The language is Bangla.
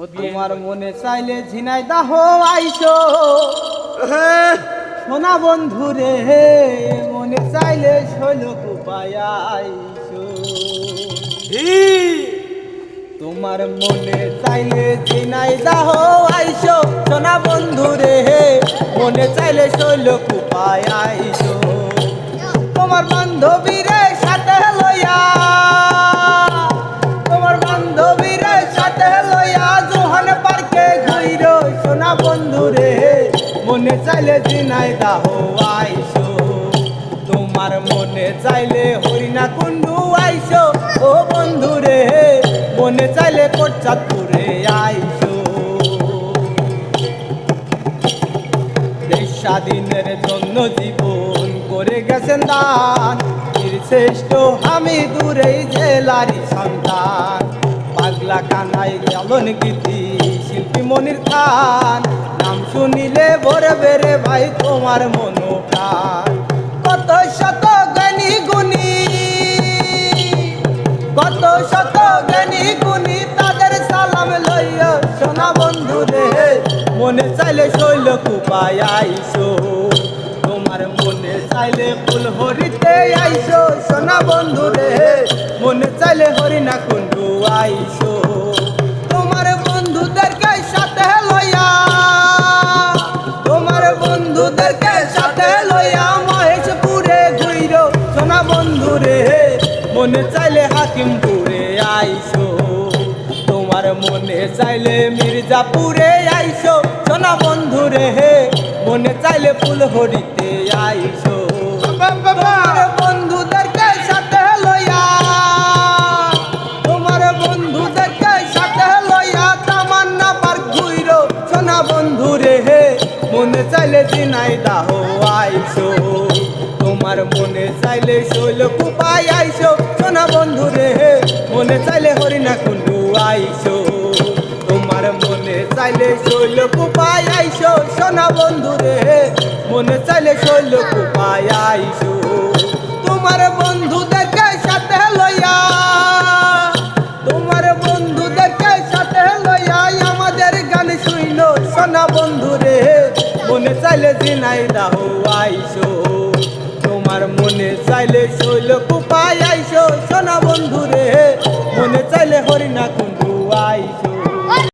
তোমার মনে চাইলে ঝিনাইদহ আইসো সোনা বন্ধু রে, মনে চাইলে শৈলকুপায় আইসো। তোমার মনে চাইলে ঝিনাইদহ আইসো সোনা বন্ধু রে, মনে চাইলে শৈলকুপায় আইসো। তোমার বান্ধবীরে সাথে লইয়া, তোমার বান্ধবীরে সাথে লইয়া জোহান পার্কে ঘুইরো সোনা বন্ধু রে, মনে চাইলে ঝিনাইদহ আইসো। তোমার মনে চাইলে হরিণা কুণ্ডু আইসো ও বন্ধু রে, মনে চাইলে কোটচাঁদপুরে আইসো। দেশ স্বাধীনের জন্য জীবন করে গেছেন দান, শ্রেষ্ঠ আমি দূরেই জেলারি সন্তান। পাগলা কানাই লালন গীতি শিল্পী মনির খান, নাম শুনিলে ভরে বেড়ে ভাই তোমার মনোপ্রাণ। কত শত জ্ঞানী গুণী, কত শত জ্ঞানী গুণী তাদের সালাম লইয়া সোনা বন্ধু রে, মনে চাইলে শৈলকুপায় আইসো। তোমার মনে চাইলে ফুলহরিতে আইসো সোনা বন্ধু রে, মনে চাইলে হরিণা কুণ্ডু আইসো। তোমার বন্ধুদেরকে সাথে লইয়া, তোমার বন্ধুদেরকে সাথে লইয়া মহেশপুরে ঘুইরো সোনা বন্ধু রে, মনে চাইলে হাকিমপুরে আইসো। তোমার মনে চাইলে মির্জাপুরে আইসো সোনা বন্ধু রে, মনে চাইলে ফুলহরিতে আইসো। তোমার বন্ধুদেরকে সাথে লইয়া, তোমার বন্ধুদেরকে সাথে লইয়া তামান্না পার্ক ঘুইরো সোনা বন্ধু রে, মনে চাইলে ঝিনাইদহ আইসো। তোমার মনে চাইলে শৈলকুপায় আইসো সোনা বন্ধু রে, মনে চাইলে হরিণা কুণ্ডু আইসো। তোমার মনে চাইলে শৈলকুপায় আইসো সোনা বন্ধু রে, মনে চাইলে শৈলকুপায় আইসো। তোমার বন্ধুদেরকে সাথে লইয়া, তোমার বন্ধুদেরকে সাথে লইয়া আমাদের গান শুইনো সোনা বন্ধু রে, মনে চাইলে ঝিনাইদহ আইসো। তোমার মনে চাইলে শৈলকুপায় আইসো সোনা বন্ধু রে, মনে চাইলে হরিণা কুণ্ডু